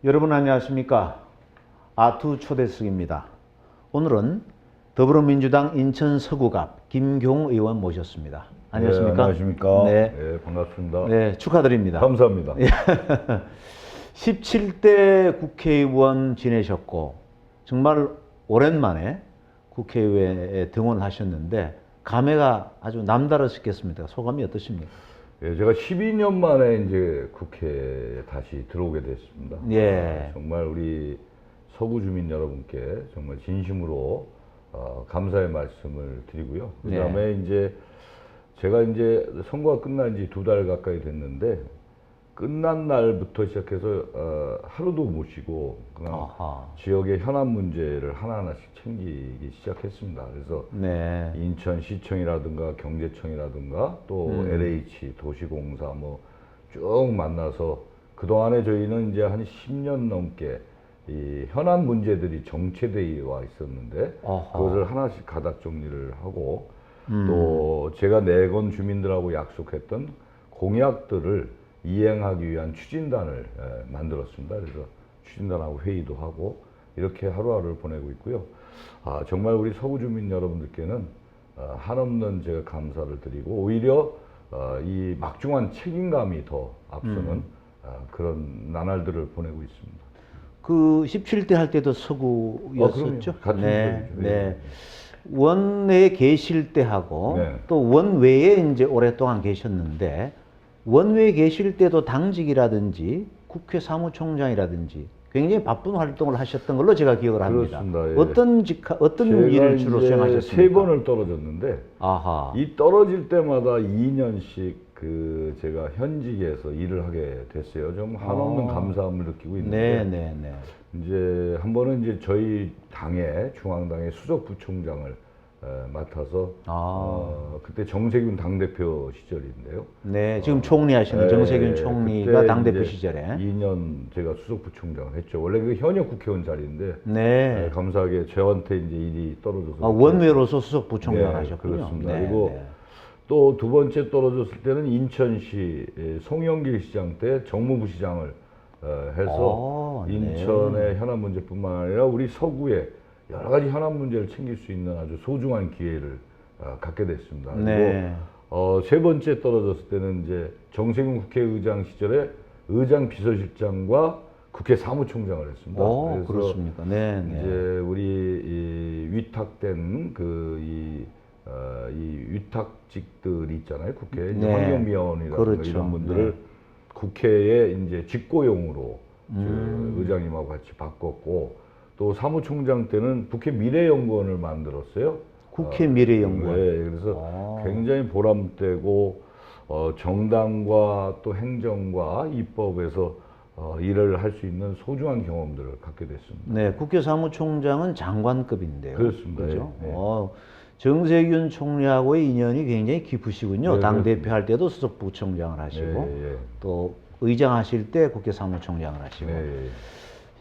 여러분 안녕하십니까? 아투 초대석입니다. 오늘은 더불어민주당 인천 서구갑 김교웅 의원 모셨습니다. 안녕하십니까? 네, 안녕하십니까? 네. 네, 반갑습니다. 네, 축하드립니다. 감사합니다. 17대 국회의원 지내셨고 정말 오랜만에 국회의회에 등원하셨는데 감회가 아주 남다르셨겠습니까? 소감이 어떠십니까? 예, 제가 12년 만에 이제 국회에 다시 들어오게 됐습니다. 예. 정말 우리 서구 주민 여러분께 정말 진심으로 감사의 말씀을 드리고요. 그다음에 이제 제가 이제 선거가 끝난 지 2달 가까이 됐는데 끝난 날부터 시작해서 하루도 못 쉬고 그냥 지역의 현안 문제를 하나하나씩 챙기기 시작했습니다. 그래서 인천시청이라든가 경제청이라든가 또 LH 도시공사 뭐 쭉 만나서 그동안에 저희는 이제 한 10년 넘게 이 현안 문제들이 정체되어 와 있었는데 그것을 하나씩 가닥 정리를 하고 또 제가 내건 주민들하고 약속했던 공약들을 이행하기 위한 추진단을 만들었습니다. 그래서 추진단하고 회의도 하고 이렇게 하루하루를 보내고 있고요. 정말 우리 서구 주민 여러분들께는 한없는 제가 감사를 드리고 오히려 이 막중한 책임감이 더 앞서는 그런 나날들을 보내고 있습니다. 그 17대 할 때도 서구였었죠? 같은 네. 원내에 계실 때하고 또 원외에 이제 오랫동안 계셨는데 원외에 계실 때도 당직이라든지 국회 사무총장이라든지 굉장히 바쁜 활동을 하셨던 걸로 제가 기억을 합니다. 그렇습니다. 어떤 일을 주로 수행하셨습니까? 3번을 떨어졌는데 이 떨어질 때마다 2년씩 그 제가 현직에서 일을 하게 됐어요. 좀 한없는 감사함을 느끼고 있는데 이제 한 번은 이제 저희 당의 중앙당의 수석부총장을 맡아서 그때 정세균 당대표 시절인데요. 네, 지금 총리하시는 정세균 총리가 당대표 시절에 2년 제가 수석부총장을 했죠. 원래 그 현역 국회의원 자리인데 감사하게 저한테 이제 일이 떨어져서 원외로서 수석부총장을 하셨군요. 그렇습니다. 그리고 또 두 번째 떨어졌을 때는 인천시 송영길 시장 때 정무부시장을 해서 인천의 현안 문제뿐만 아니라 우리 서구에 여러 가지 현안 문제를 챙길 수 있는 아주 소중한 기회를 갖게 됐습니다. 그리고 세 번째 떨어졌을 때는 이제 정세균 국회의장 시절에 의장 비서실장과 국회 사무총장을 했습니다. 그래서 그렇습니까? 이제 우리 이 위탁된 이 위탁직들이 있잖아요. 국회 환경미화원이라든가 이런 분들을 국회에 이제 직고용으로 의장님하고 같이 바꿨고 또 사무총장 때는 국회 미래연구원을 만들었어요. 국회 미래연구원. 그래서 굉장히 보람되고 정당과 또 행정과 입법에서 일을 할 수 있는 소중한 경험들을 갖게 됐습니다. 네, 국회 사무총장은 장관급인데요. 그렇습니다. 그렇죠? 정세균 총리하고의 인연이 굉장히 깊으시군요. 당대표 할 때도 수석부총장을 하시고 또 의장 하실 때 국회 사무총장을 하시고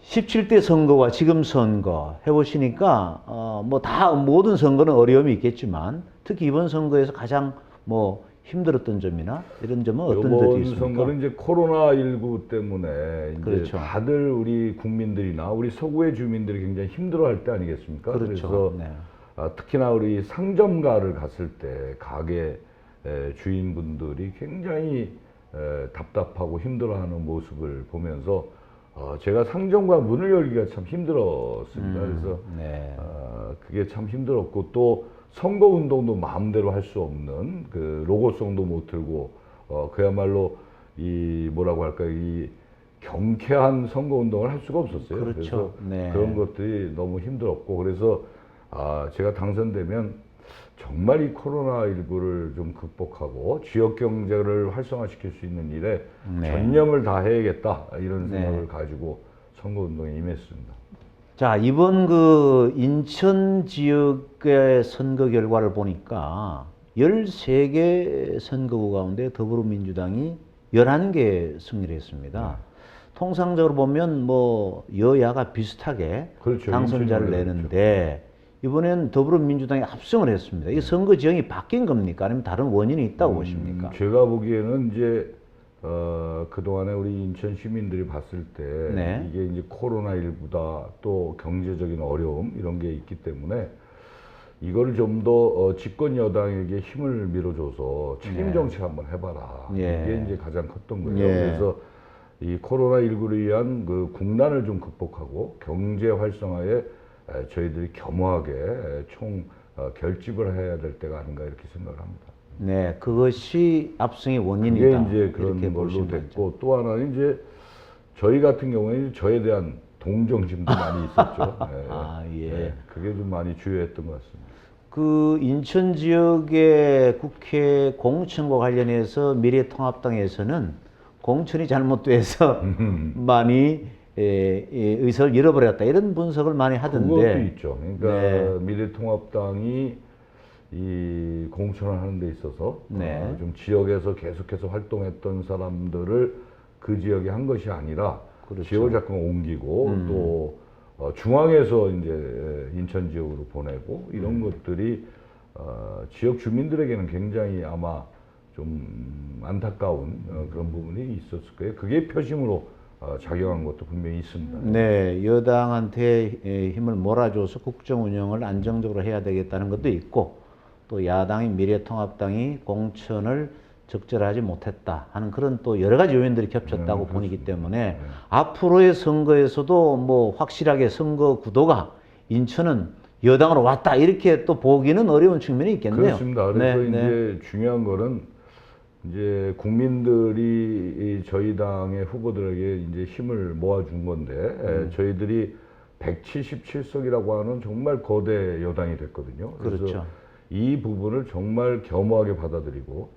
17대 선거와 지금 선거 해보시니까 뭐 다 모든 선거는 어려움이 있겠지만 특히 이번 선거에서 가장 뭐 힘들었던 점이나 이런 점은 어떤 점이 있습니까? 이번 선거는 이제 코로나19 때문에 이제 다들 우리 국민들이나 우리 서구의 주민들이 굉장히 힘들어할 때 아니겠습니까? 그래서 특히나 우리 상점가를 갔을 때 가게 주인분들이 굉장히 답답하고 힘들어하는 모습을 보면서 제가 상점가 문을 열기가 참 힘들었습니다. 그래서 그게 참 힘들었고 또 선거운동도 마음대로 할 수 없는 그 로고송도 못 들고 그야말로 이 뭐라고 할까요? 이 경쾌한 선거운동을 할 수가 없었어요. 그래서 그런 것들이 너무 힘들었고 그래서 제가 당선되면 정말 이 코로나19를 좀 극복하고 지역 경제를 활성화시킬 수 있는 일에 전념을 다해야겠다 이런 생각을 가지고 선거운동에 임했습니다. 자, 이번 그 인천 지역의 선거 결과를 보니까 13개 선거구 가운데 더불어민주당이 11개 승리를 했습니다. 통상적으로 보면 뭐 여야가 비슷하게 당선자를 내는데 이번엔 더불어민주당이 압승을 했습니다. 이 선거 지형이 바뀐 겁니까? 아니면 다른 원인이 있다고 보십니까? 제가 보기에는 이제 그동안에 우리 인천 시민들이 봤을 때 네. 이게 이제 코로나19다 또 경제적인 어려움 이런 게 있기 때문에 이거를 좀 더 집권 여당에게 힘을 밀어줘서 책임 정치 한번 해봐라. 이게 이제 가장 컸던 거예요. 그래서 이 코로나19를 위한 그 국난을 좀 극복하고 경제 활성화에 저희들이 겸허하게 총 결집을 해야 될 때가 아닌가 이렇게 생각을 합니다. 네, 그것이 압승의 원인이다. 그게 이제 그런 걸로 됐고 또 하나는 이제 저희 같은 경우에는 저에 대한 동정심도 많이 있었죠. 네, 그게 좀 많이 주요했던 것 같습니다. 그 인천 지역의 국회 공천과 관련해서 미래통합당에서는 공천이 잘못돼서 많이 의석을 잃어버렸다 이런 분석을 많이 하던데. 그것도 있죠. 그러니까 미래통합당이 이 공천을 하는 데 있어서 좀 지역에서 계속해서 활동했던 사람들을 그 지역에 한 것이 아니라 지역을 자꾸 옮기고 또 중앙에서 이제 인천 지역으로 보내고 이런 것들이 지역 주민들에게는 굉장히 아마 좀 안타까운 그런 부분이 있었을 거예요. 그게 표심으로 작용한 것도 분명히 있습니다. 네, 여당한테 힘을 몰아줘서 국정 운영을 안정적으로 해야 되겠다는 것도 있고 또 야당인 미래통합당이 공천을 적절하지 못했다 하는 그런 또 여러 가지 요인들이 겹쳤다고 보이기 때문에 앞으로의 선거에서도 뭐 확실하게 선거 구도가 인천은 여당으로 왔다 이렇게 또 보기는 어려운 측면이 있겠네요. 그렇습니다. 그래서 이제 중요한 거는 이제 국민들이 저희 당의 후보들에게 이제 힘을 모아준 건데 저희들이 177석이라고 하는 정말 거대 여당이 됐거든요. 그래서 이 부분을 정말 겸허하게 받아들이고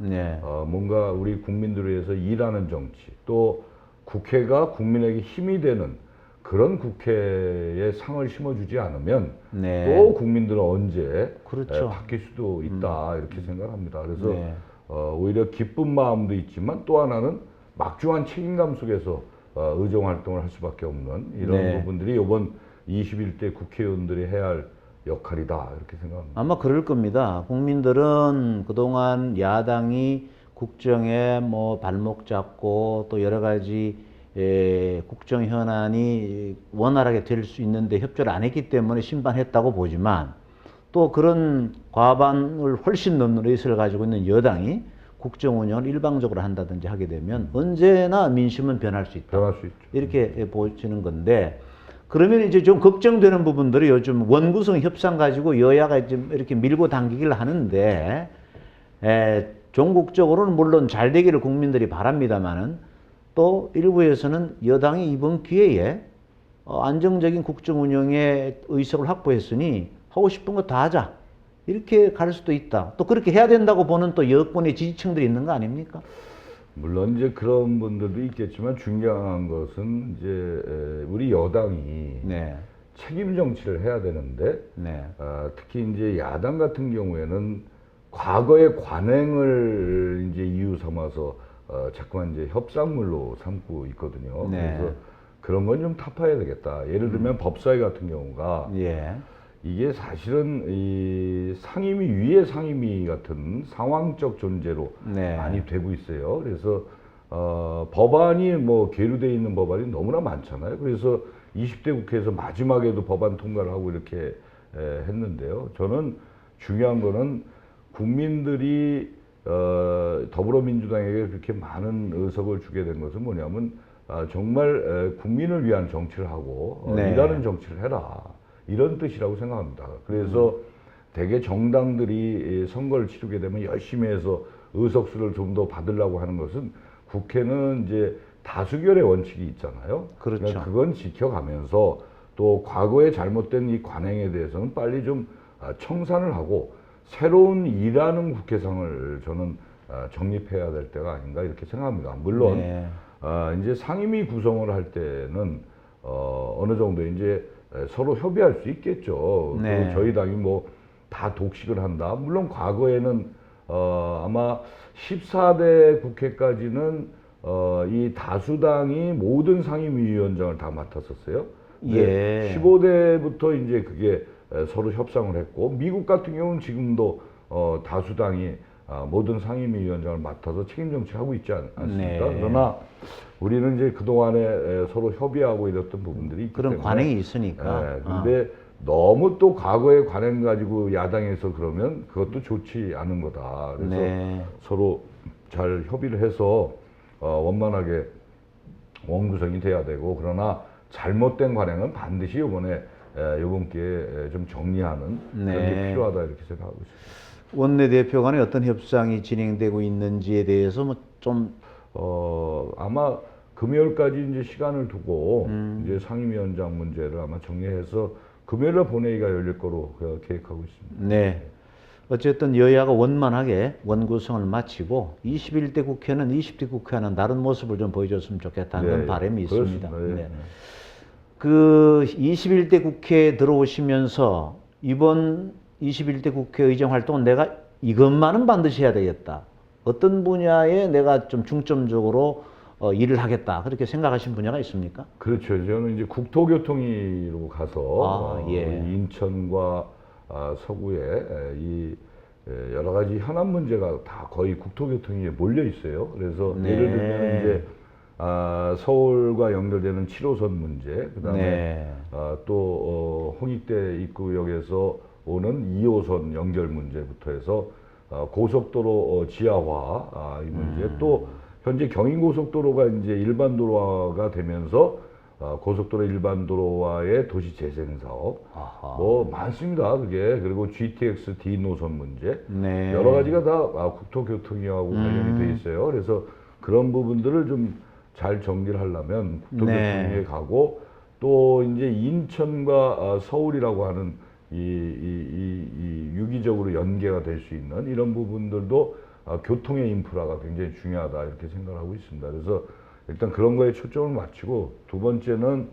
뭔가 우리 국민들을 위해서 일하는 정치 또 국회가 국민에게 힘이 되는 그런 국회에 상을 심어주지 않으면 또 국민들은 언제 바뀔 수도 있다 이렇게 생각합니다. 그래서 오히려 기쁜 마음도 있지만 또 하나는 막중한 책임감 속에서 의정 활동을 할 수밖에 없는 이런 부분들이 이번 21대 국회의원들이 해야 할 역할이다 이렇게 생각합니다. 아마 그럴 겁니다. 국민들은 그동안 야당이 국정에 뭐 발목 잡고 또 여러 가지 국정 현안이 원활하게 될 수 있는데 협조를 안 했기 때문에 심판했다고 보지만 또 그런 과반을 훨씬 넘는 의석을 가지고 있는 여당이 국정 운영을 일방적으로 한다든지 하게 되면 언제나 민심은 변할 수 있다. 변할 수 있죠. 이렇게 보시는 건데 그러면 이제 좀 걱정되는 부분들이 요즘 원구성 협상 가지고 여야가 좀 이렇게 밀고 당기기를 하는데 종국적으로는 물론 잘 되기를 국민들이 바랍니다만은 또 일부에서는 여당이 이번 기회에 안정적인 국정 운영에 의석을 확보했으니 하고 싶은 거 다 하자 이렇게 갈 수도 있다. 또 그렇게 해야 된다고 보는 또 여권의 지지층들이 있는 거 아닙니까? 물론 이제 그런 분들도 있겠지만 중요한 것은 이제 우리 여당이 책임 정치를 해야 되는데 특히 이제 야당 같은 경우에는 과거의 관행을 이제 이유 삼아서 자꾸만 이제 협상물로 삼고 있거든요. 그래서 그런 건 좀 타파해야 되겠다. 예를 들면 법사위 같은 경우가 이게 사실은 이 상임위 위의 상임위 같은 상황적 존재로 많이 되고 있어요. 그래서 법안이 뭐 계류되어 있는 법안이 너무나 많잖아요. 그래서 20대 국회에서 마지막에도 법안 통과를 하고 이렇게 했는데요. 저는 중요한 거는 국민들이 더불어민주당에게 그렇게 많은 의석을 주게 된 것은 뭐냐면 정말 국민을 위한 정치를 하고 일하는 정치를 해라. 이런 뜻이라고 생각합니다. 그래서 대개 정당들이 선거를 치르게 되면 열심히 해서 의석수를 좀 더 받으려고 하는 것은 국회는 이제 다수결의 원칙이 있잖아요. 그러니까 그건 지켜가면서 또 과거에 잘못된 이 관행에 대해서는 빨리 좀 청산을 하고 새로운 일하는 국회상을 저는 정립해야 될 때가 아닌가 이렇게 생각합니다. 물론 이제 상임위 구성을 할 때는 어느 정도 이제 서로 협의할 수 있겠죠. 저희 당이 뭐 다 독식을 한다. 물론 과거에는 아마 14대 국회까지는 이 다수당이 모든 상임위원장을 다 맡았었어요. 15대부터 이제 그게 서로 협상을 했고 미국 같은 경우는 지금도 다수당이 모든 상임위원장을 맡아서 책임 정치하고 있지 않습니까? 네. 그러나 우리는 이제 그동안에 서로 협의하고 이랬던 부분들이 있기 그런 때문에 관행이 있으니까. 근데 너무 또 과거의 관행 가지고 야당에서 그러면 그것도 좋지 않은 거다. 그래서 네. 서로 잘 협의를 해서 원만하게 원구성이 돼야 되고, 그러나 잘못된 관행은 반드시 이번 기회에 좀 정리하는 그런 게 필요하다 이렇게 생각하고 있습니다. 원내대표 간에 어떤 협상이 진행되고 있는지에 대해서 뭐 좀 아마 금요일까지 이제 시간을 두고 이제 상임위원장 문제를 아마 정리해서 금요일에 본회의가 열릴 거로 계획하고 있습니다. 네. 어쨌든 여야가 원만하게 원구성을 마치고 21대 국회는 20대 국회와는 다른 모습을 좀 보여줬으면 좋겠다는 그런 바람이 있습니다. 네. 그 21대 국회에 들어오시면서 이번 21대 국회 의정 활동은 내가 이것만은 반드시 해야 되겠다. 어떤 분야에 내가 좀 중점적으로 일을 하겠다. 그렇게 생각하신 분야가 있습니까? 그렇죠. 저는 이제 국토교통위로 가서 인천과 서구에 이 여러 가지 현안 문제가 다 거의 국토교통위에 몰려 있어요. 그래서 예를 들면 이제 서울과 연결되는 7호선 문제, 그다음에 또 홍익대 입구역에서 오는 2호선 연결 문제부터 해서 고속도로 지하화 이 문제, 또 현재 경인고속도로가 이제 일반 도로화가 되면서 고속도로 일반 도로화의 도시 재생 사업 뭐 많습니다. 그게 그리고 GTX D 노선 문제 여러 가지가 다 국토교통위하고 관련이 돼 있어요. 그래서 그런 부분들을 좀 잘 정리를 하려면 국토교통위에 가고, 또 이제 인천과 서울이라고 하는 이 유기적으로 연계가 될 수 있는 이런 부분들도 교통의 인프라가 굉장히 중요하다 이렇게 생각을 하고 있습니다. 그래서 일단 그런 거에 초점을 맞추고, 두 번째는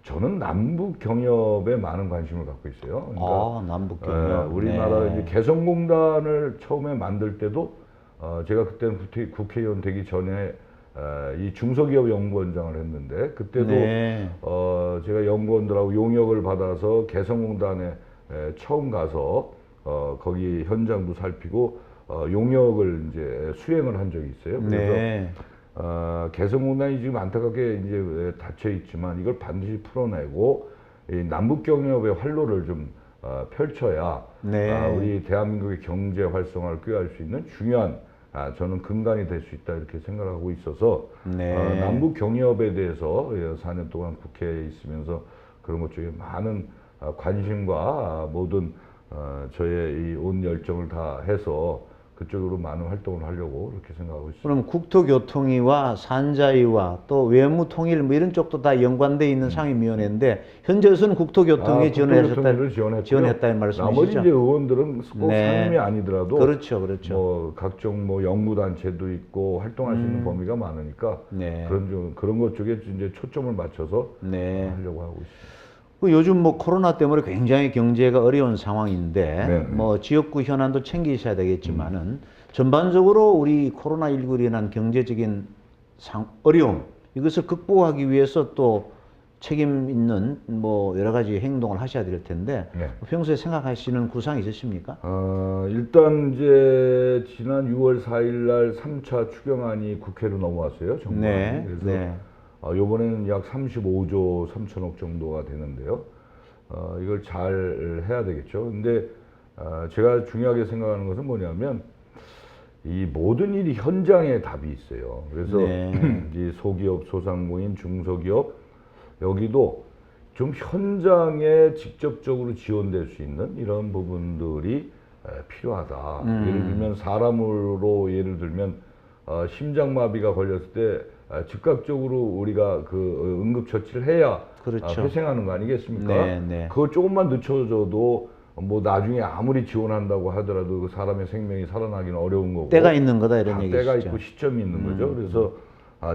저는 남북 경협에 많은 관심을 갖고 있어요. 그러니까 남북 경협. 우리나라 이제 개성공단을 처음에 만들 때도 제가 그때는 국회의원 되기 전에 이 중소기업 연구원장을 했는데, 그때도 제가 연구원들하고 용역을 받아서 개성공단에 처음 가서 거기 현장도 살피고 용역을 이제 수행을 한 적이 있어요. 그래서 개성공단이 지금 안타깝게 이제 닫혀 있지만 이걸 반드시 풀어내고 이 남북 경협의 활로를 좀 펼쳐야 우리 대한민국의 경제 활성화를 꾀할 수 있는 중요한 저는 근간이 될 수 있다 이렇게 생각하고 있어서 남북 경협에 대해서 4년 동안 국회에 있으면서 그런 것 중에 많은 관심과 모든 저의 이 온 열정을 다 해서 그쪽으로 많은 활동을 하려고 그렇게 생각하고 있습니다. 그럼 국토교통위와 산자위와 또 외무통일 뭐 이런 쪽도 다 연관돼 있는 상임위원회인데 현재에서는 국토교통위에 지원했다는 말씀이시죠? 나머지 이제 의원들은 꼭 상임위 아니더라도 그렇죠. 뭐 각종 뭐 연구단체도 있고 활동할 수 있는 범위가 많으니까 그런 것 쪽에 이제 초점을 맞춰서 하려고 하고 있습니다. 요즘 뭐 코로나 때문에 굉장히 경제가 어려운 상황인데 뭐 지역구 현안도 챙기셔야 되겠지만은 전반적으로 우리 코로나19로 인한 경제적인 어려움 이것을 극복하기 위해서 또 책임 있는 뭐 여러 가지 행동을 하셔야 될 텐데 평소에 생각하시는 구상이 있으십니까? 일단 이제 지난 6월 4일 날 3차 추경안이 국회로 넘어왔어요. 정부안이. 그래서 이번에는 약 35조 3천억 정도가 되는데요. 이걸 잘 해야 되겠죠. 근데 제가 중요하게 생각하는 것은 뭐냐면 이 모든 일이 현장에 답이 있어요. 그래서 이 소기업, 소상공인, 중소기업 여기도 좀 현장에 직접적으로 지원될 수 있는 이런 부분들이 필요하다. 예를 들면 사람으로 예를 들면 심장마비가 걸렸을 때 즉각적으로 우리가 그 응급처치를 해야 회생하는 거 아니겠습니까? 그거 조금만 늦춰져도 뭐 나중에 아무리 지원한다고 하더라도 그 사람의 생명이 살아나기는 어려운 거고 때가 있는 거다 이런 얘기죠. 때가 있고 시점이 있는 거죠. 그래서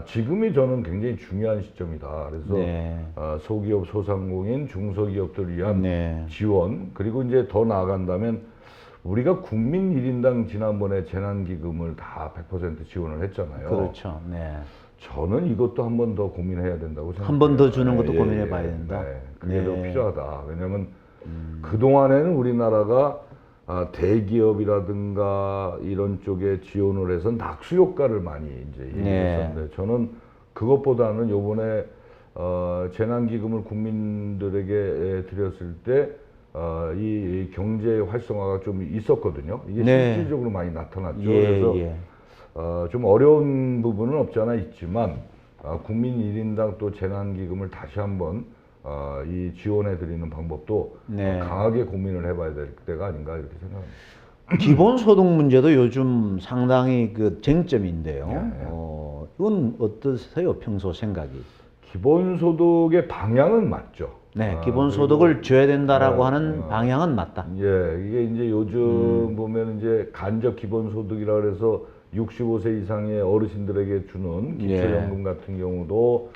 지금이 저는 굉장히 중요한 시점이다. 그래서 소기업, 소상공인, 중소기업들을 위한 지원, 그리고 이제 더 나아간다면 우리가 국민 1인당 지난번에 재난기금을 다 100% 지원을 했잖아요. 그렇죠. 저는 이것도 한 번 더 고민해야 된다고 생각해요. 한 번 더 주는 것도 고민해 봐야 된다. 그게 더 필요하다. 왜냐하면 그동안에는 우리나라가 대기업이라든가 이런 쪽에 지원을 해서 낙수 효과를 많이 이제 얘기했었는데 저는 그것보다는 요번에 재난기금을 국민들에게 드렸을 때 이 경제 활성화가 좀 있었거든요. 이게 실질적으로 많이 나타났죠. 그래서 좀 어려운 부분은 없지 않아 있지만 국민 1인당 또 재난기금을 다시 한번 이 지원해 드리는 방법도 강하게 고민을 해봐야 될 때가 아닌가 이렇게 생각합니다. 기본소득 문제도 요즘 상당히 그 쟁점인데요. 이건 어떠세요? 평소 생각이? 기본소득의 방향은 맞죠. 네, 기본소득을 줘야 된다라고 하는 방향은 맞다. 예, 이게 이제 요즘 보면 이제 간접 기본소득이라 그래서 65세 이상의 어르신들에게 주는 기초연금 같은 경우도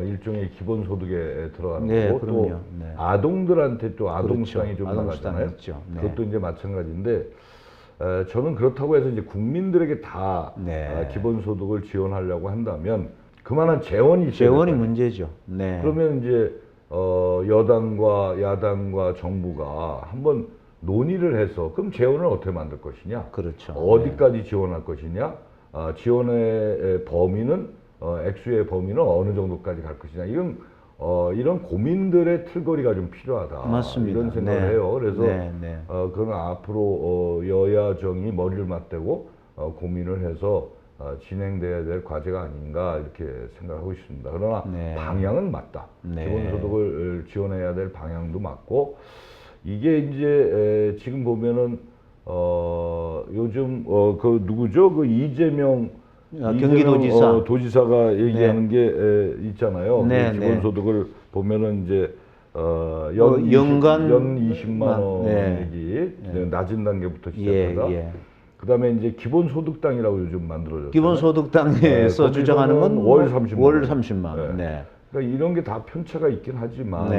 일종의 기본소득에 들어가는 거고 또 아동들한테 또 아동수당이 좀 나가잖아요. 그것도 이제 마찬가지인데 저는 그렇다고 해서 이제 국민들에게 다 기본소득을 지원하려고 한다면 그만한 재원이 있어야 재원이 문제죠. 그러면 이제 여당과 야당과 정부가 한번 논의를 해서 그럼 재원을 어떻게 만들 것이냐, 어디까지 지원할 것이냐, 지원의 범위는 액수의 범위는 어느 정도까지 갈 것이냐, 이런 고민들의 틀거리가 좀 필요하다. 맞습니다. 이런 생각을 해요. 그래서 그건 앞으로 여야 정이 머리를 맞대고 고민을 해서 진행돼야 될 과제가 아닌가 이렇게 생각하고 있습니다. 그러나 방향은 맞다. 기본소득을 지원해야 될 방향도 맞고 이게 이제 지금 보면은 요즘 그 누구죠? 그 이재명 경기도지사 도지사가 얘기하는 게 있잖아요. 기본소득을 보면은 이제 연간 20만 원 얘기 낮은 단계부터 시작하다. 그다음에 이제 기본소득당이라고 요즘 만들어졌어요. 기본소득당에서 주장하는 건 월 30만 원. 월 30만 원. 그러니까 이런 게 다 편차가 있긴 하지만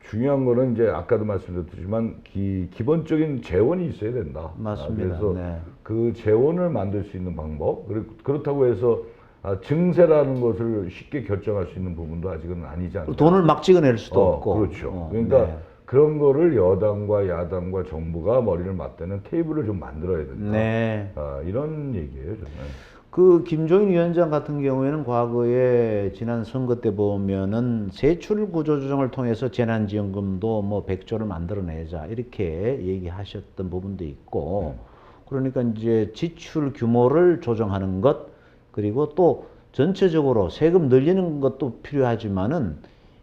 중요한 거는 이제 아까도 말씀드렸지만 기본적인 재원이 있어야 된다. 맞습니다. 그래서 그 재원을 만들 수 있는 방법, 그렇다고 해서 증세라는 것을 쉽게 결정할 수 있는 부분도 아직은 아니지 않나. 돈을 막 찍어낼 수도 없고. 그렇죠. 그러니까 그런 거를 여당과 정부가 머리를 맞대는 테이블을 좀 만들어야 된다. 이런 얘기예요, 저는. 그 김종인 위원장 같은 경우에는 과거에 지난 선거 때 보면은 세출 구조 조정을 통해서 재난지원금도 뭐 100조를 만들어내자 이렇게 얘기하셨던 부분도 있고, 그러니까 이제 지출 규모를 조정하는 것, 그리고 또 전체적으로 세금 늘리는 것도 필요하지만은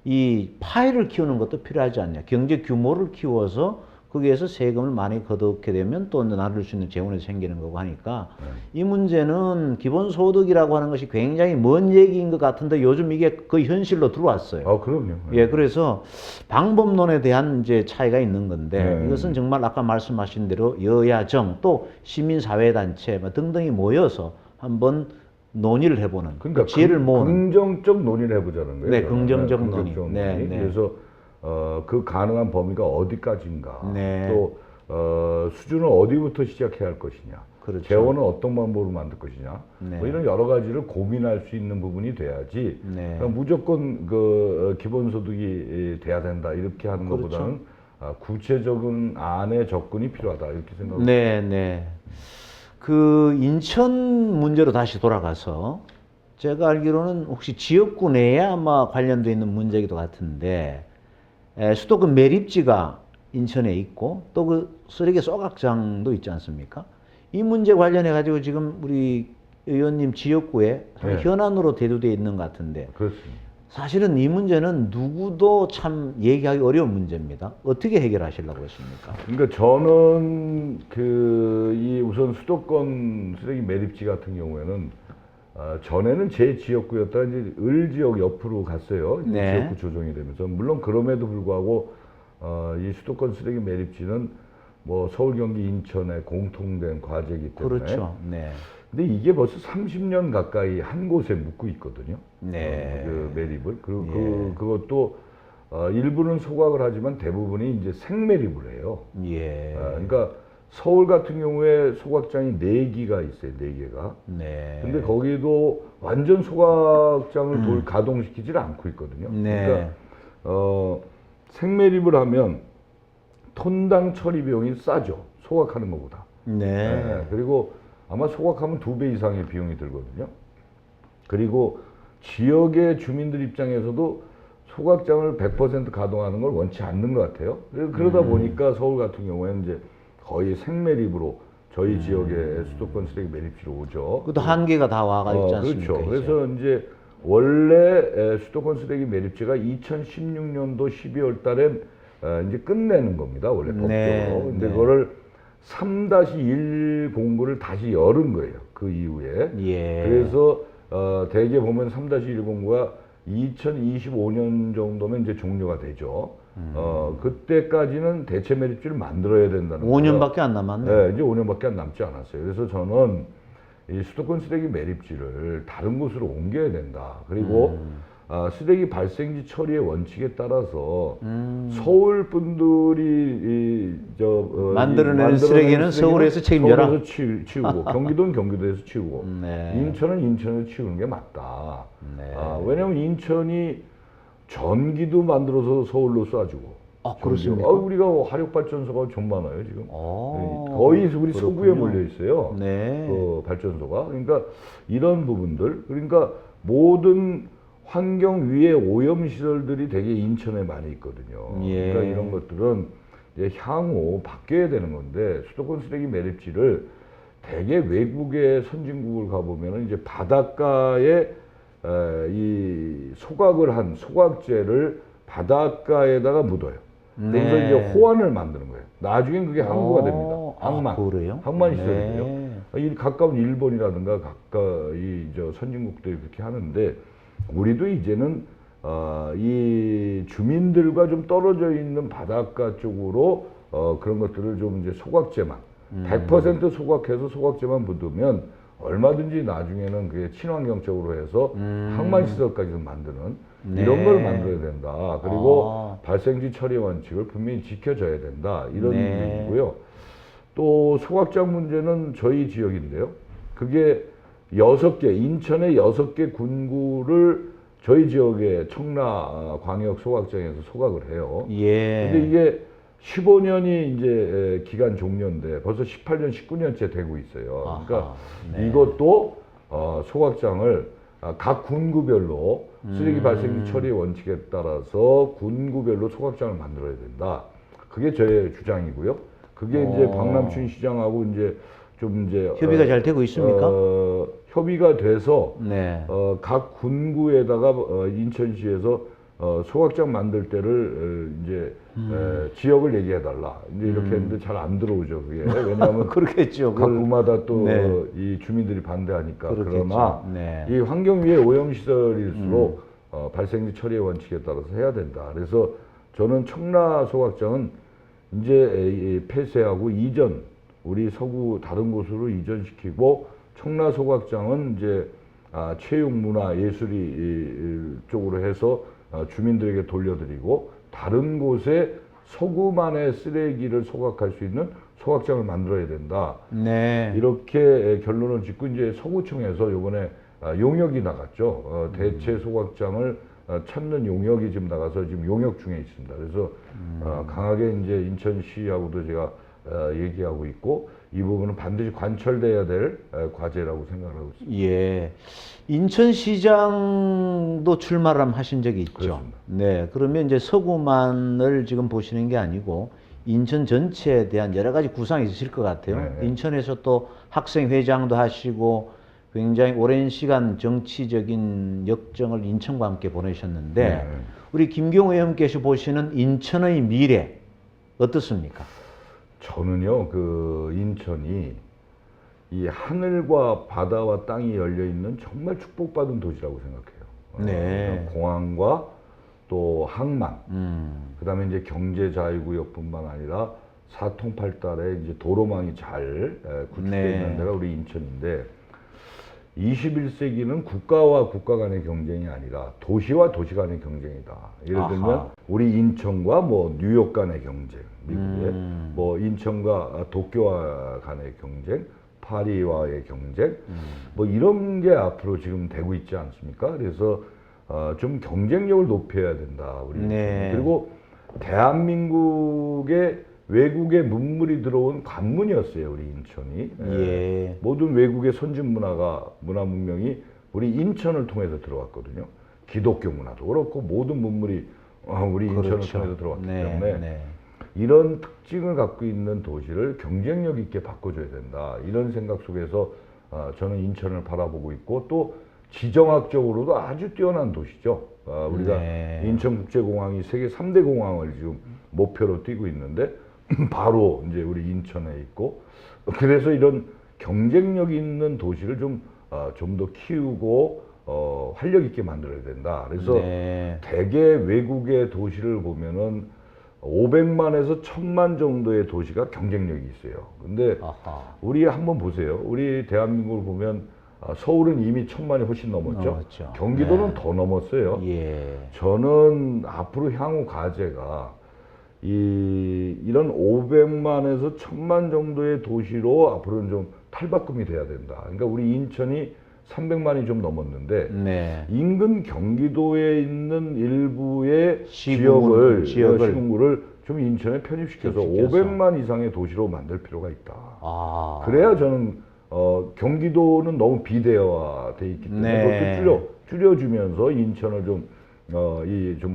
이 파이를 키우는 것도 필요하지 않냐. 경제 규모를 키워서 거기에서 세금을 많이 거두게 되면 또 나눌 수 있는 재원이 생기는 거고 하니까 이 문제는 기본소득이라고 하는 것이 굉장히 먼 얘기인 것 같은데 요즘 이게 거의 현실로 들어왔어요. 그럼요. 그래서 방법론에 대한 이제 차이가 있는 건데 이것은 정말 아까 말씀하신 대로 여야 정 또 시민사회단체 등등이 모여서 한번 논의를 해보는, 그러니까 지혜를 모으는 긍정적 논의를 해보자는 거예요. 긍정적 논의. 그래서 그 가능한 범위가 어디까지인가, 또 수준을 어디부터 시작해야 할 것이냐, 재원은 어떤 방법으로 만들 것이냐, 뭐 이런 여러 가지를 고민할 수 있는 부분이 돼야지 무조건 그 기본소득이 돼야 된다 이렇게 하는 것보다는 구체적인 안의 접근이 필요하다 이렇게 생각합니다. 그 인천 문제로 다시 돌아가서 제가 알기로는 혹시 지역구 내에 아마 관련되어 있는 문제이기도 같은데 수도권 매립지가 인천에 있고 또 그 쓰레기 소각장도 있지 않습니까? 이 문제 관련해 가지고 지금 우리 의원님 지역구에 현안으로 대두되어 있는 것 같은데 그렇습니다. 사실은 이 문제는 누구도 참 얘기하기 어려운 문제입니다. 어떻게 해결하시려고 했습니까? 그러니까 저는 이 우선 수도권 쓰레기 매립지 같은 경우에는 전에는 제 지역구였다가 이제 을 지역 옆으로 갔어요. 지역구 조정이 되면서 물론 그럼에도 불구하고 이 수도권 쓰레기 매립지는 뭐 서울, 경기, 인천에 공통된 과제이기 때문에 근데 이게 벌써 30년 가까이 한 곳에 묵고 있거든요. 그 매립을. 그것도 일부는 소각을 하지만 대부분이 이제 생매립을 해요. 그러니까 서울 같은 경우에 소각장이 4기가 있어요. 4개가. 근데 거기도 완전 소각장을 가동시키질 않고 있거든요. 그러니까 생매립을 하면 톤당 처리 비용이 싸죠. 소각하는 것보다. 네. 그리고 아마 소각하면 2배 이상의 비용이 들거든요. 그리고 지역의 주민들 입장에서도 소각장을 100% 가동하는 걸 원치 않는 것 같아요. 그러다 보니까 서울 같은 경우에는 이제 거의 생매립으로 저희 지역에 수도권 쓰레기 매립지로 오죠. 그것도 한계가 다 와가 있지 않습니까? 그렇죠. 그래서 이제 원래 수도권 쓰레기 매립지가 2016년도 12월 달에 이제 끝내는 겁니다. 원래 법적으로. 근데 그거를 3-1 공고를 다시 열은 거예요. 그 이후에. 그래서 대개 보면 3-1 공고가 2025년 정도면 이제 종료가 되죠. 그때까지는 대체 매립지를 만들어야 된다는 5년밖에 안 남았네. 네, 이제 5년밖에 안 남지 않았어요. 그래서 저는 이 수도권 쓰레기 매립지를 다른 곳으로 옮겨야 된다. 그리고 쓰레기 발생지 처리의 원칙에 따라서 서울 분들이 만들어내는 쓰레기는 서울에서 책임져라. 서울에서 치우고 경기도는 경기도에서 치우고 인천은 인천에서 치우는 게 맞다. 왜냐하면 인천이 전기도 만들어서 서울로 쏴주고. 그렇습니까? 우리가 화력발전소가 좀 많아요 지금. 거의 우리 서구에 몰려 있어요. 그 발전소가. 그러니까 이런 부분들, 그러니까 모든 환경 위의 오염 시설들이 되게 인천에 많이 있거든요. 그러니까 이런 것들은 이제 향후 바뀌어야 되는 건데, 수도권 쓰레기 매립지를 되게 외국의 선진국을 가보면은 이제 바닷가에 이 소각을 한 소각제를 바닷가에다가 묻어요. 그래서 이제 호환을 만드는 거예요. 나중엔 그게 항구가 됩니다. 항만. 항만 시설이에요. 가까운 일본이라든가 가까이 선진국들이 그렇게 하는데, 우리도 이제는 이 주민들과 좀 떨어져 있는 바닷가 쪽으로 그런 것들을 좀 이제 소각제만 100% 소각해서 소각제만 묻으면 얼마든지 나중에는 그게 친환경적으로 해서 항만 시설까지 만드는 이런 걸 만들어야 된다. 그리고 발생지 처리 원칙을 분명히 지켜줘야 된다. 이런 얘기고요. 또 소각장 문제는 저희 지역인데요. 그게 6개, 인천의 6개 군구를 저희 지역의 청라 광역 소각장에서 소각을 해요. 근데 이게 15년이 이제 기간 종료인데 벌써 18년, 19년째 되고 있어요. 그러니까 이것도 소각장을 각 군구별로 쓰레기 발생지 처리 원칙에 따라서 군구별로 소각장을 만들어야 된다. 그게 저의 주장이고요. 그게 이제 박남춘 시장하고 이제 좀 이제 협의가 잘 되고 있습니까? 협의가 돼서 각 군구에다가 인천시에서 소각장 만들 때를 이제 지역을 얘기해 달라. 이제 이렇게 했는데 잘 안 들어오죠, 그게. 왜냐하면 그렇겠죠. 각 구마다 또 이 주민들이 반대하니까. 그러나 이 환경 위의 오염 시설일수록 발생지 처리의 원칙에 따라서 해야 된다. 그래서 저는 청라 소각장은 이제 폐쇄하고 우리 서구 다른 곳으로 이전시키고, 청라 소각장은 이제 체육, 문화, 예술이 쪽으로 해서 주민들에게 돌려드리고, 다른 곳에 서구만의 쓰레기를 소각할 수 있는 소각장을 만들어야 된다. 이렇게 결론을 짓고 이제 서구청에서 이번에 용역이 나갔죠. 대체 소각장을 찾는 용역이 지금 나가서 지금 용역 중에 있습니다. 그래서 강하게 이제 인천시하고도 제가 얘기하고 있고, 이 부분은 반드시 관철돼야 될 과제라고 생각하고 있습니다. 인천시장도 출마를 하신 적이 있죠. 그렇습니다. 그러면 이제 서구만을 지금 보시는 게 아니고 인천 전체에 대한 여러 가지 구상이 있으실 것 같아요. 인천에서 또 학생회장도 하시고 굉장히 오랜 시간 정치적인 역정을 인천과 함께 보내셨는데 우리 김경호 의원께서 보시는 인천의 미래 어떻습니까? 저는요, 그 인천이 이 하늘과 바다와 땅이 열려 있는 정말 축복받은 도시라고 생각해요. 공항과 또 항만, 그다음에 이제 경제 자유구역뿐만 아니라 사통팔달에 이제 도로망이 잘 구축되어 있는 데가 우리 인천인데, 21세기는 국가와 국가 간의 경쟁이 아니라 도시와 도시 간의 경쟁이다. 예를 들면 우리 인천과 뭐 뉴욕 간의 경쟁, 미국의 뭐 인천과 도쿄와 간의 경쟁, 파리와의 경쟁, 뭐 이런 게 앞으로 지금 되고 있지 않습니까? 그래서 좀 경쟁력을 높여야 된다. 우리 그리고 대한민국의 외국의 문물이 들어온 관문이었어요, 우리 인천이. 예. 모든 외국의 선진 문화 문명이 우리 인천을 통해서 들어왔거든요. 기독교 문화도 그렇고 모든 문물이 우리 인천을 그렇죠. 통해서 들어왔기 네, 때문에 네. 이런 특징을 갖고 있는 도시를 경쟁력 있게 바꿔줘야 된다. 이런 생각 속에서 저는 인천을 바라보고 있고, 또 지정학적으로도 아주 뛰어난 도시죠. 우리가 네. 인천국제공항이 세계 3대 공항을 지금 목표로 뛰고 있는데 바로 이제 우리 인천에 있고, 그래서 이런 경쟁력 있는 도시를 좀 더 키우고 활력 있게 만들어야 된다. 그래서 네. 대개 외국의 도시를 보면은 500만에서 1000만 정도의 도시가 경쟁력이 있어요. 근데 아하. 우리 한번 보세요. 우리 대한민국을 보면 서울은 이미 1000만이 훨씬 넘었죠. 경기도는 네. 더 넘었어요. 예. 저는 앞으로 향후 과제가 이런 500만에서 1000만 정도의 도시로 앞으로는 좀 탈바꿈이 돼야 된다. 그러니까 우리 인천이 300만이 좀 넘었는데 네. 인근 경기도에 있는 일부의 시군구를 좀 인천에 편입시켜서 500만 이상의 도시로 만들 필요가 있다. 그래야 저는 경기도는 너무 비대화돼 있기 때문에 네. 그것도 줄여주면서 인천을 좀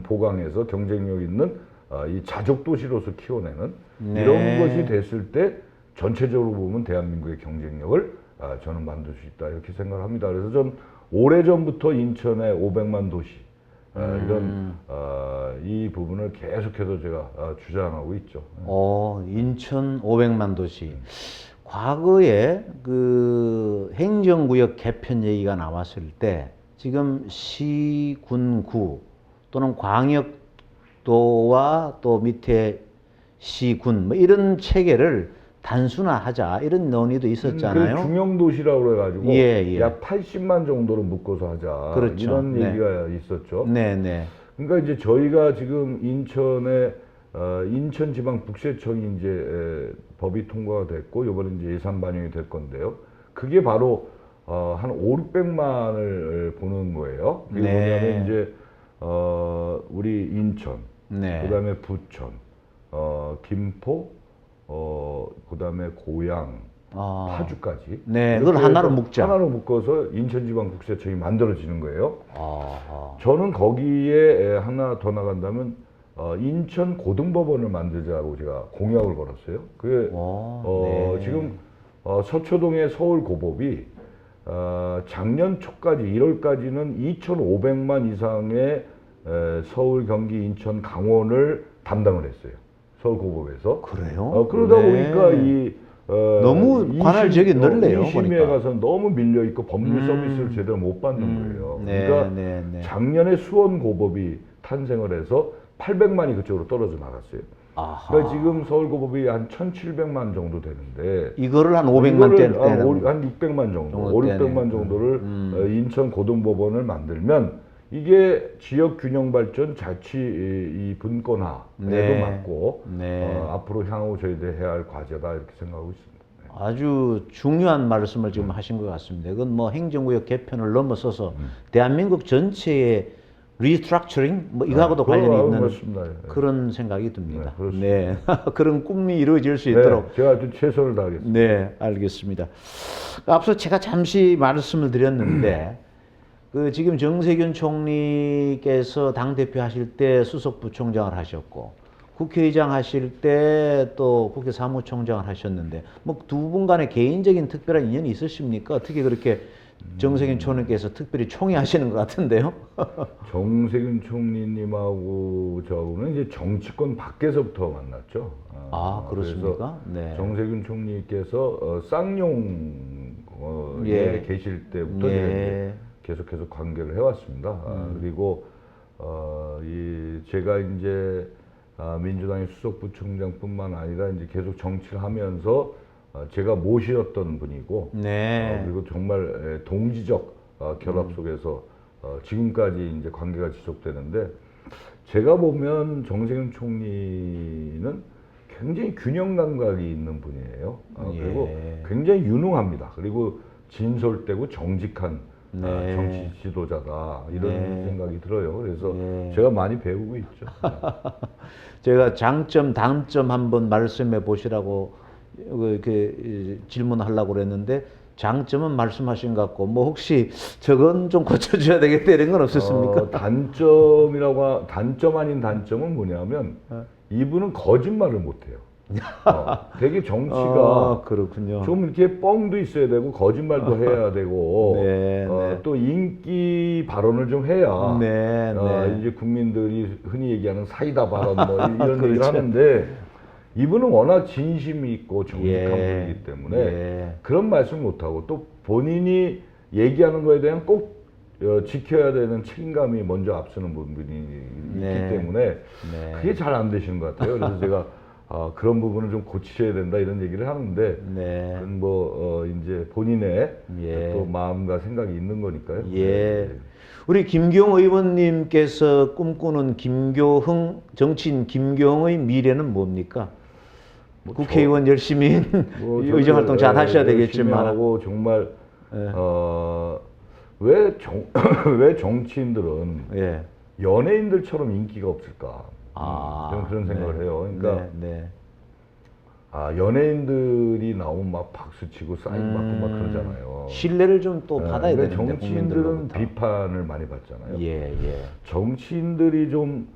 보강해서 경쟁력 있는 이 자족 도시로서 키워내는 네. 이런 것이 됐을 때 전체적으로 보면 대한민국의 경쟁력을 저는 만들 수 있다 이렇게 생각을 합니다. 그래서 전 오래전부터 인천의 500만 도시 이런 이 부분을 계속해서 제가 주장하고 있죠. 인천 500만 도시. 과거에 그 행정구역 개편 얘기가 나왔을 때 지금 시, 군, 구 또는 광역도와 또 밑에 시, 군 뭐 이런 체계를 단순화하자 이런 논의도 있었잖아요. 중형도시라고 해가지고 예. 약 80만 정도로 묶어서 하자. 그렇죠. 이런 얘기가 있었죠. 네네. 그러니까 이제 저희가 지금 인천에 인천지방북세청이 이제 법이 통과가 됐고 이번에 이제 예산 반영이 될 건데요. 그게 바로 한 5,600만을 보는 거예요. 그게 뭐냐면 이제 우리 인천, 그다음에 부천, 김포, 그다음에 고양, 파주까지. 네, 그걸 하나로 묶자. 하나로 묶어서 인천지방국세청이 만들어지는 거예요. 저는 거기에 하나 더 나간다면 인천 고등법원을 만들자고 제가 공약을 걸었어요. 그게 지금 서초동의 서울고법이 작년 초까지 1월까지는 2,500만 이상의 서울, 경기, 인천, 강원을 담당을 했어요. 서울고법에서. 그래요? 그러다 보니까 너무 관할 지역이 넓네요. 2심에 가서 너무 밀려 있고 법률 서비스를 제대로 못 받는 거예요. 그러니까 작년에 수원고법이 탄생을 해서 800만이 그쪽으로 떨어져 나갔어요. 그러니까 지금 서울고법이 한 1,700만 정도 되는데 이거를 한 500만 대는 한 600만 정도, 5,600만 정도를 인천 고등법원을 만들면 이게 지역 균형 발전, 자치 이 분권화에도 맞고 앞으로 향후 저희들이 해야 할 과제다 이렇게 생각하고 있습니다. 아주 중요한 말씀을 지금 하신 것 같습니다. 이건 뭐 행정구역 개편을 넘어서서 대한민국 전체의 리스트럭처링 뭐 이거하고도 관련이 있는 그렇습니다. 그런 생각이 듭니다. 네, 그런 꿈이 이루어질 수 있도록 제가 아주 최선을 다하겠습니다. 네, 알겠습니다. 앞서 제가 잠시 말씀을 드렸는데 그 지금 정세균 총리께서 당대표 하실 때 수석부총장을 하셨고 국회의장 하실 때 또 국회 사무총장을 하셨는데 뭐 두 분 간의 개인적인 특별한 인연이 있으십니까? 어떻게 그렇게 정세균 총리께서 특별히 총회하시는 것 같은데요? 정세균 총리님하고 저하고는 이제 정치권 밖에서부터 만났죠. 그렇습니까? 네. 정세균 총리께서 쌍용에 계실 때부터 계속해서 관계를 해왔습니다. 그리고 제가 이제 민주당의 수석부총장뿐만 아니라 이제 계속 정치를 하면서 제가 모시었던 분이고, 그리고 정말 동지적 결합 속에서 지금까지 이제 관계가 지속되는데, 제가 보면 정세균 총리는 굉장히 균형 감각이 있는 분이에요. 그리고 굉장히 유능합니다. 그리고 진솔되고 정직한 정치 지도자다 이런 생각이 들어요. 그래서 제가 많이 배우고 있죠. 제가 장점, 단점 한번 말씀해 보시라고 이렇게 질문하려고 그랬는데 장점은 말씀하신 것 같고 뭐 혹시 저건 좀 고쳐줘야 되겠다 이런 건 없었습니까? 단점 아닌 단점은 뭐냐면 이분은 거짓말을 못해요. 되게 정치가 그렇군요. 좀 이렇게 뻥도 있어야 되고 거짓말도 해야 되고 또 인기 발언을 좀 해야 이제 국민들이 흔히 얘기하는 사이다 발언 뭐 이런 얘기를 하는데 이분은 워낙 진심이 있고 정직한 분이기 때문에 그런 말씀 못하고 또 본인이 얘기하는 거에 대한 꼭 지켜야 되는 책임감이 먼저 앞서는 부분이 있기 때문에 그게 잘 안 되시는 것 같아요. 그래서 제가 그런 부분을 좀 고치셔야 된다 이런 얘기를 하는데 그건 이제 본인의 또 마음과 생각이 있는 거니까요. 우리 김경호 의원님께서 꿈꾸는 정치인 김경호의 미래는 뭡니까? 국회의원 열심히 의정 활동 잘 하셔야 되겠지만 하고 정말 왜 정치인들은 연예인들처럼 인기가 없을까? 저는 그런 생각을 해요. 그러니까 연예인들이 나오면 막 박수 치고 사인 받고 막 그러잖아요. 신뢰를 좀 또 받아야 되는데 정치인들은 비판을 많이 받잖아요. 정치인들이 좀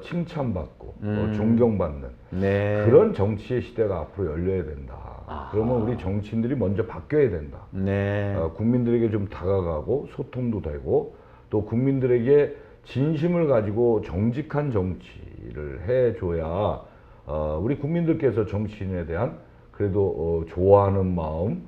칭찬받고 존경받는 그런 정치의 시대가 앞으로 열려야 된다. 그러면 우리 정치인들이 먼저 바뀌어야 된다. 국민들에게 좀 다가가고 소통도 되고 또 국민들에게 진심을 가지고 정직한 정치를 해줘야 우리 국민들께서 정치인에 대한 그래도 좋아하는 마음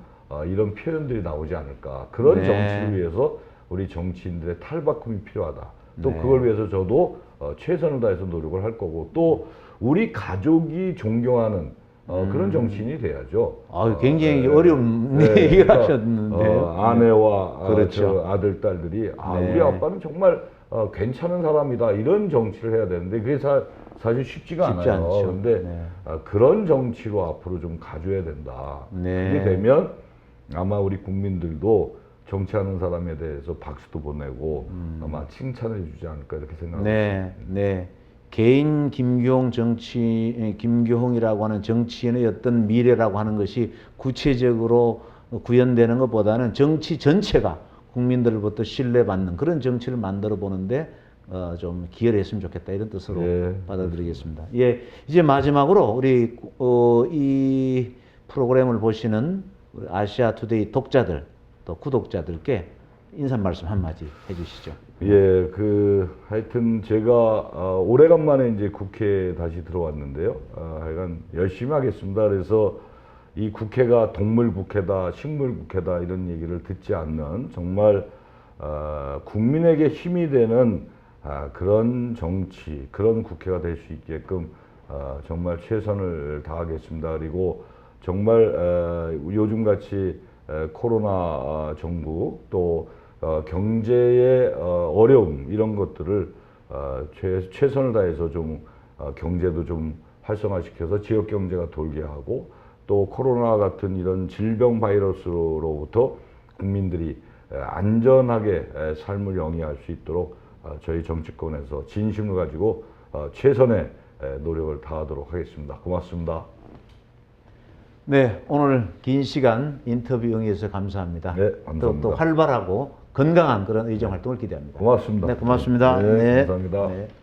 이런 표현들이 나오지 않을까. 그런 정치를 위해서 우리 정치인들의 탈바꿈이 필요하다. 또 그걸 위해서 저도 최선을 다해서 노력을 할 거고 또 우리 가족이 존경하는 그런 정치인이 돼야죠. 굉장히 어려운 얘기를 하셨는데요. 아내와 저 아들, 딸들이 우리 아빠는 정말 괜찮은 사람이다 이런 정치를 해야 되는데 그게 사실 쉽지가 않아요. 그런데 그런 정치로 앞으로 좀 가져야 된다. 그게 되면 아마 우리 국민들도 정치하는 사람에 대해서 박수도 보내고 아마 칭찬을 해주지 않을까 이렇게 생각합니다. 개인 김교홍이라고 하는 정치인의 어떤 미래라고 하는 것이 구체적으로 구현되는 것보다는 정치 전체가 국민들로부터 신뢰받는 그런 정치를 만들어 보는데 좀 기여를 했으면 좋겠다 이런 뜻으로 받아들이겠습니다. 이제 마지막으로 우리 이 프로그램을 보시는 우리 아시아 투데이 독자들 또 구독자들께 인사 말씀 한마디 해주시죠. 하여튼 제가 오래간만에 이제 국회에 다시 들어왔는데요. 하여간 열심히 하겠습니다. 그래서 이 국회가 동물 국회다, 식물 국회다 이런 얘기를 듣지 않는 정말 국민에게 힘이 되는 그런 정치, 그런 국회가 될 수 있게끔 정말 최선을 다하겠습니다. 그리고 정말 요즘같이 코로나 정부 또 경제의 어려움 이런 것들을 최선을 다해서 좀 경제도 좀 활성화시켜서 지역 경제가 돌게 하고 또 코로나 같은 이런 질병 바이러스로부터 국민들이 안전하게 삶을 영위할 수 있도록 저희 정치권에서 진심을 가지고 최선의 노력을 다하도록 하겠습니다. 고맙습니다. 오늘 긴 시간 인터뷰 응해주셔서 감사합니다. 감사합니다. 또 활발하고 건강한 그런 의정 활동을 기대합니다. 고맙습니다. 고맙습니다. 감사합니다.